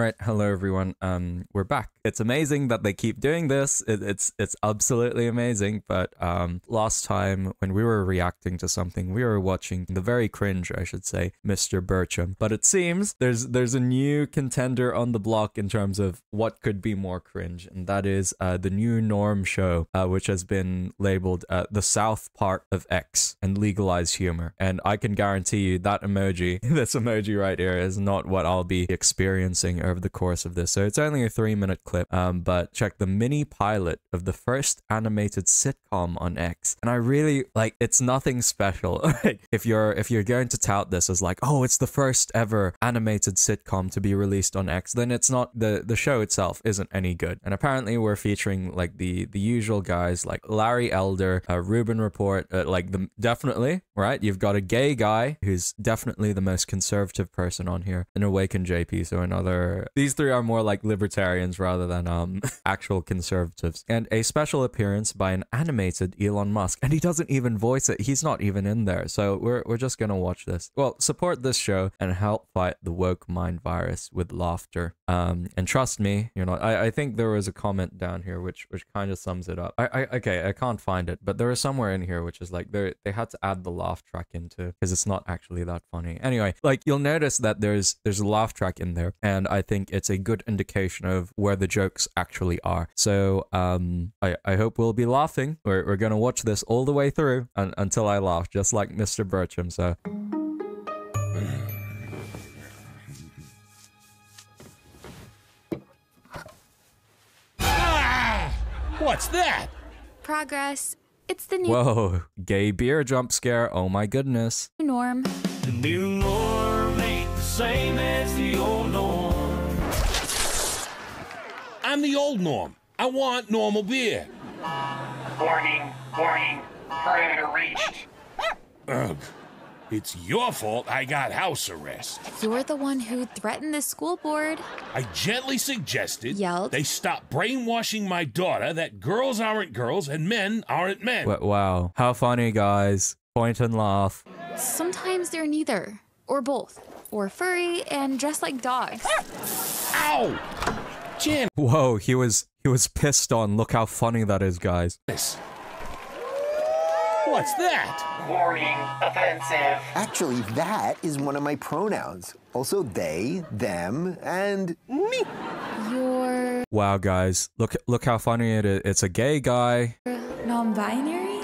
All right, hello everyone. We're back. It's amazing that they keep doing this. It's absolutely amazing. But last time when we were reacting to something, we were watching the very cringe, I should say, Mr. Bertram. But it seems there's a new contender on the block in terms of what could be more cringe, and that is the new Norm show, which has been labeled the South part of X and legalized humor. And I can guarantee you that emoji, this emoji right here, is not what I'll be experiencing over the course of this. So it's only a 3-minute clip, but check the mini pilot of the first animated sitcom on X. And I really like, it's nothing special. if you're going to tout this as like, oh, it's the first ever animated sitcom to be released on X, then it's not. The show itself isn't any good. And apparently we're featuring like the usual guys like Larry Elder, Ruben Report, definitely, right? You've got a gay guy who's definitely the most conservative person on here, an Awakened JP, so another. These three are more like libertarians rather than actual conservatives. And a special appearance by an animated Elon Musk, and he doesn't even voice it. He's not even in there. So we're just gonna watch this. Well, support this show and help fight the woke mind virus with laughter. And trust me, you know, I think there was a comment down here which kind of sums it up. Okay, I can't find it, but there was somewhere in here which is like they had to add the laugh track into, because it's not actually that funny. Anyway, like you'll notice that there's a laugh track in there, and I think it's a good indication of where the jokes actually are. So I hope we'll be laughing. We're gonna watch this all the way through until I laugh, just like Mr. Bertram. So what's that? Progress. It's the new whoa, gay beer jump scare. Oh my goodness. norm. The new norm ain't the same as the old norm. I'm the old norm. I want normal beer. Warning, warning, perimeter reached. Ugh. It's your fault I got house arrest. You're the one who threatened the school board. I gently suggested Yelled. they stop brainwashing my daughter that girls aren't girls and men aren't men. Wow, how funny, guys. Point and laugh. Sometimes they're neither, or both, or furry and dressed like dogs. Ow! Jan. Whoa, he was pissed on. Look how funny that is, guys. What's that? Warning, offensive. Actually, that is one of my pronouns. Also they, them, and me. You're Wow, guys, look how funny it is. It's a gay guy. non-binary?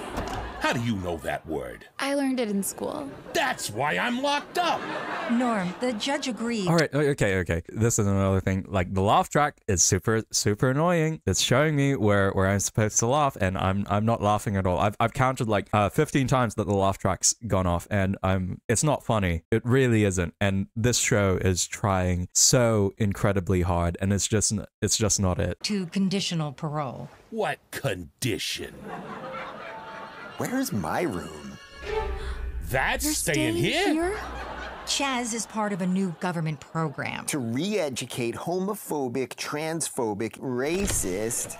How do you know that word? I learned it in school. That's why I'm locked up. Norm, the judge agreed. All right, okay. This is another thing. Like the laugh track is super annoying. It's showing me where I'm supposed to laugh, and I'm not laughing at all. I've counted like 15 times that the laugh track's gone off, and it's not funny. It really isn't. And this show is trying so incredibly hard, and it's just not it. To conditional parole. What condition? Where's my room? That's You're staying here? Chaz is part of a new government program. To re-educate homophobic, transphobic, racist.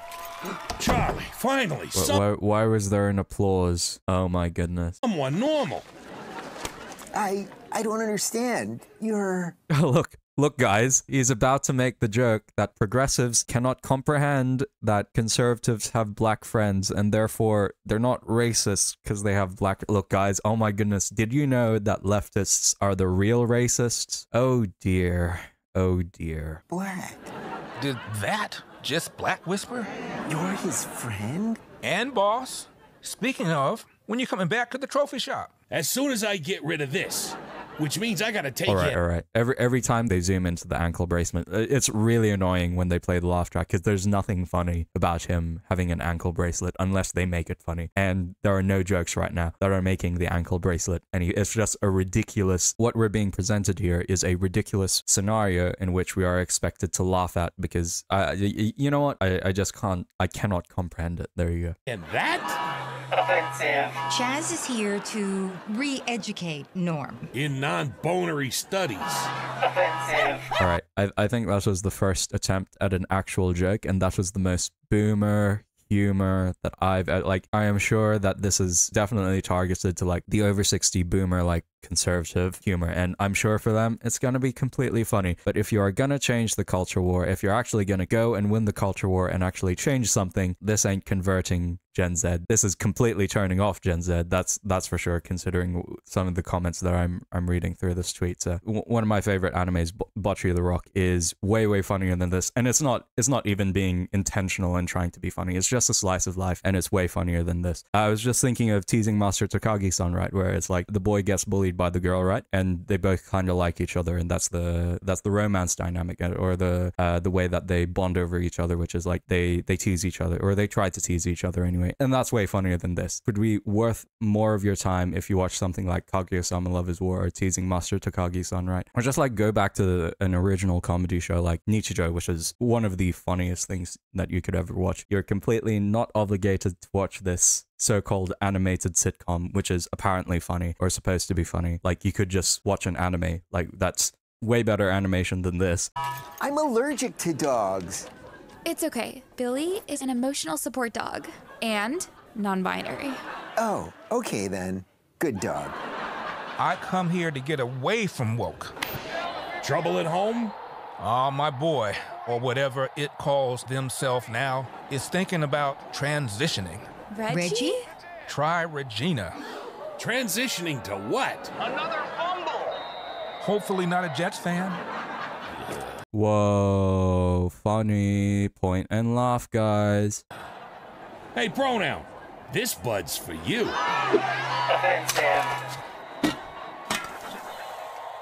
Charlie, finally, Why was there an applause? Oh my goodness. someone normal. I don't understand. You're... Look, guys, he's about to make the joke that progressives cannot comprehend that conservatives have black friends, and therefore they're not racist because they have black... Look, guys, oh my goodness, did you know that leftists are the real racists? Oh dear. Oh dear. black. Did that just Black Whisper? You're his friend? And boss, speaking of, when you coming back to the trophy shop? As soon as I get rid of this, which means I gotta take All it. right. Every time they zoom into the ankle bracelet, it's really annoying when they play the laugh track, because there's nothing funny about him having an ankle bracelet unless they make it funny. And there are no jokes right now that are making the ankle bracelet any. It's just a ridiculous. What we're being presented here is a ridiculous scenario in which we are expected to laugh at, because you know what? I just can't. I cannot comprehend it. There you go. And that? Offensive. Chaz is here to re-educate Norm. In non-bonery studies. Offensive. All right. I think that was the first attempt at an actual joke, and that was the most boomer humor that I've like. I am sure that this is definitely targeted to like the over 60 boomer like conservative humor, and I'm sure for them it's going to be completely funny. But if you are going to change the culture war, if you're actually going to go and win the culture war and actually change something, this ain't converting Gen Z. This is completely turning off Gen Z. That's for sure, considering some of the comments that I'm reading through this tweet. So one of my favorite animes, Bocce the Rock, is way funnier than this, and it's not even being intentional and trying to be funny. It's just a slice of life, and it's way funnier than this. I was just thinking of Teasing Master Takagi-san, right, where it's like the boy gets bullied by the girl, right, and they both kind of like each other, and that's the romance dynamic, or the way that they bond over each other, which is like they tease each other, or they try to tease each other anyway. And that's way funnier than this. Would be worth more of your time if you watch something like Kaguya-sama Love is War or Teasing Master Takagi-san, right? Or just like go back to an original comedy show like Nichijou, which is one of the funniest things that you could ever watch. You're completely not obligated to watch this so-called animated sitcom, which is apparently funny or supposed to be funny. Like, you could just watch an anime. Like, that's way better animation than this. I'm allergic to dogs. It's okay. Billy is an emotional support dog and non-binary. Oh, okay then. Good dog. I come here to get away from woke. Trouble at home? Oh, my boy, or whatever it calls themselves now, is thinking about transitioning. Reggie? Try Regina. Transitioning to what? Another fumble. Hopefully not a Jets fan. Whoa, funny. Point and laugh, guys. Hey, pronoun. This bud's for you. Offensive.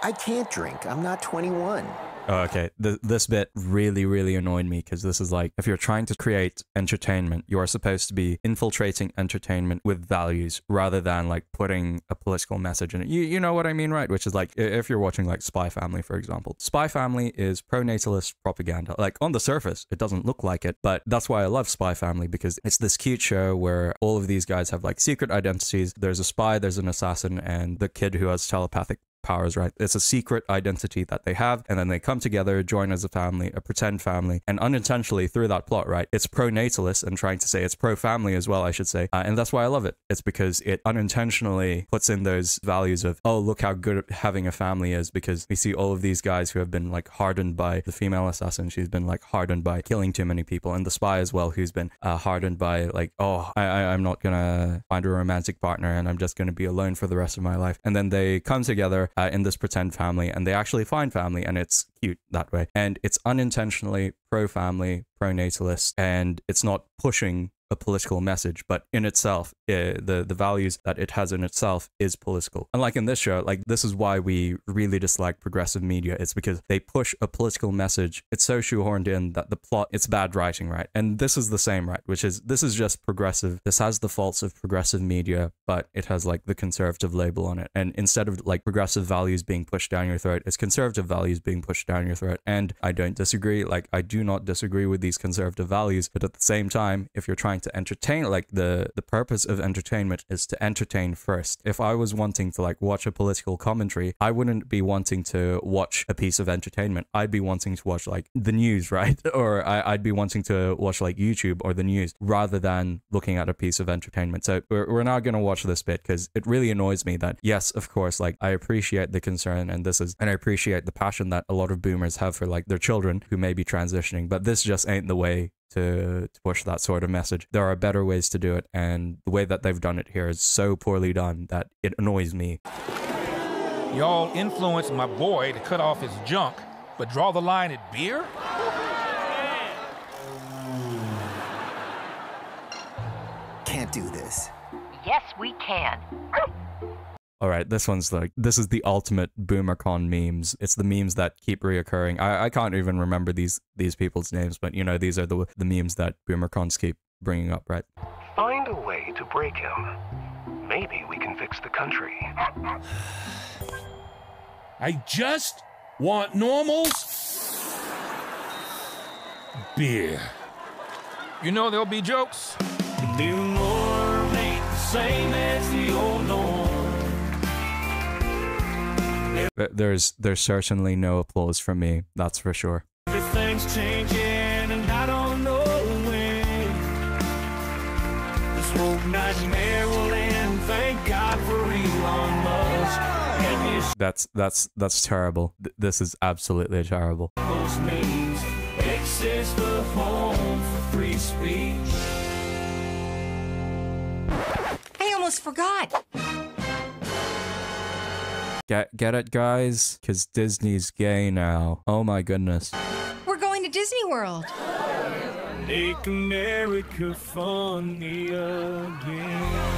I can't drink. I'm not 21. Oh, okay. This bit really annoyed me, because this is like, if you're trying to create entertainment, you are supposed to be infiltrating entertainment with values rather than like putting a political message in it. You know what I mean, right? Which is like, if you're watching like Spy Family, for example. Spy Family is pro-natalist propaganda. Like, on the surface, it doesn't look like it, but that's why I love Spy Family, because it's this cute show where all of these guys have like secret identities. There's a spy, there's an assassin, and the kid who has telepathic powers, right? It's a secret identity that they have, and then they come together, join as a family, a pretend family, and unintentionally through that plot, right, it's pro-natalist and trying to say it's pro-family as well, I should say, and that's why I love it. It's because it unintentionally puts in those values of, oh, look how good having a family is, because we see all of these guys who have been like hardened by the female assassin. She's been like hardened by killing too many people, and the spy as well, who's been hardened by like, oh, I'm not gonna find a romantic partner and I'm just gonna be alone for the rest of my life. And then they come together in this pretend family, and they actually find family, and it's cute that way. And it's unintentionally pro-family, pro-natalist, and it's not pushing a political message, but in itself, the values that it has in itself is political. And like in this show, like, this is why we really dislike progressive media. It's because they push a political message. It's so shoehorned in that the plot, it's bad writing, right? And this is the same, right? Which is, this is just progressive. This has the faults of progressive media, but it has like the conservative label on it. And instead of like progressive values being pushed down your throat, it's conservative values being pushed down your throat. And I don't disagree. Like, I do not disagree with these conservative values, but at the same time, if you're trying to entertain, like the purpose of entertainment is to entertain first. If I was wanting to like watch a political commentary, I wouldn't be wanting to watch a piece of entertainment. I'd be wanting to watch like the news, right? Or I'd be wanting to watch like YouTube or the news rather than looking at a piece of entertainment. So we're not going to watch this bit because it really annoys me that, yes, of course, like, I appreciate the concern and I appreciate the passion that a lot of boomers have for like their children who may be transitioning, but this just ain't the way to push that sort of message. There are better ways to do it, and the way that they've done it here is so poorly done that it annoys me. Y'all influenced my boy to cut off his junk, but draw the line at beer? Can't do this. Yes, we can. All right, this one's like, this is the ultimate BoomerCon memes. It's the memes that keep reoccurring. I can't even remember these people's names, but you know, these are the memes that BoomerCons keep bringing up, right? Find a way to break him. Maybe we can fix the country. I just want normals. Beer. You know there'll be jokes. The new norm ain't the same as the old norm. There's certainly no applause from me, that's for sure. Everything's changing and I don't know when. This woke nightmare will end. Thank God for Elon Musk. That's terrible. This is absolutely terrible. Those means X is the home for free speech. I almost forgot. Get it, guys? Because Disney's gay now. Oh my goodness. We're going to Disney World. Make America funny again.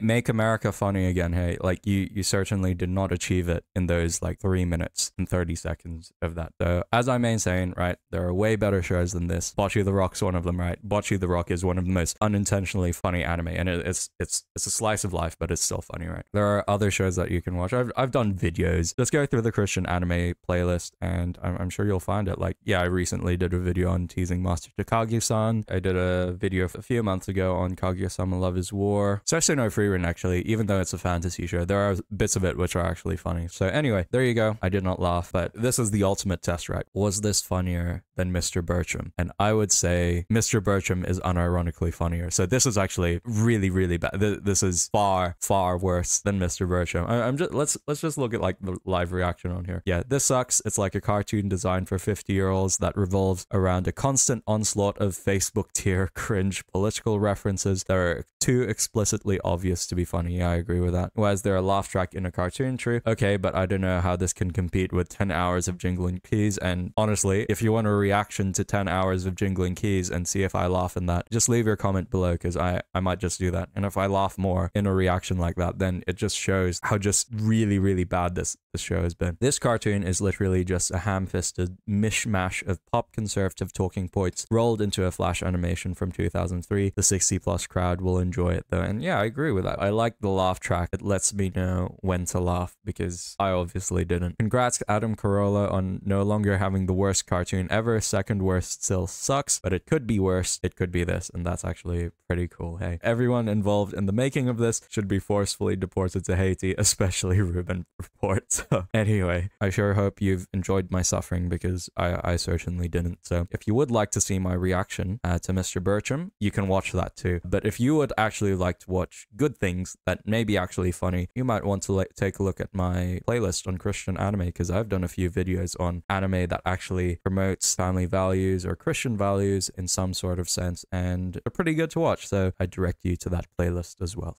Make America funny again, hey. Like, you certainly did not achieve it in those, like, 3 minutes and 30 seconds of that. So, as I main saying, right, there are way better shows than this. Bocce the Rock's one of them, right? Bocce the Rock is one of the most unintentionally funny anime, and it's a slice of life, but it's still funny, right? There are other shows that you can watch. I've done videos. Just go through the Christian anime playlist, and I'm sure you'll find it. Like, yeah, I recently did a video on teasing Master Takagi-san. I did a video a few months ago on Kaguya-sama Love is War. So actually no free run, actually, even though it's a fantasy show, there are bits of it which are actually funny. So anyway, there you go. I did not laugh, but this is the ultimate test, right? Was this funnier than Mr. Bertram? And I would say Mr. Bertram is unironically funnier. So this is actually really, really bad. This is far, far worse than Mr. Bertram. I'm just let's just look at like the live reaction on here. Yeah, this sucks. It's like a cartoon designed for 50-year-olds that revolves around a constant onslaught of Facebook tier cringe political references that are too explicitly obvious to be funny. Yeah, I agree with that. Whereas there a laugh track in a cartoon, true. Okay, but I don't know how this can compete with 10 hours of jingling keys. And honestly, if you want a reaction to 10 hours of jingling keys and see if I laugh in that, just leave your comment below, because I might just do that. And if I laugh more in a reaction like that, then it just shows how just really, really bad this show has been. This cartoon is literally just a ham-fisted mishmash of pop conservative talking points rolled into a flash animation from 2003. The 60+ crowd will enjoy it though. And yeah, I agree with that. I like the laugh track. It lets me know when to laugh, because I obviously didn't. Congrats Adam Carolla on no longer having the worst cartoon ever. Second worst still sucks, but it could be worse. It could be this, and that's actually pretty cool. Hey, everyone involved in the making of this should be forcefully deported to Haiti, especially Ruben Report. So anyway, I sure hope you've enjoyed my suffering, because I certainly didn't. So if you would like to see my reaction to Mr. Bertram, you can watch that too. But if you would actually like to watch good things that may be actually funny, you might want to take a look at my playlist on Christian anime, because I've done a few videos on anime that actually promotes family values or Christian values in some sort of sense, and they're pretty good to watch. So I direct you to that playlist as well.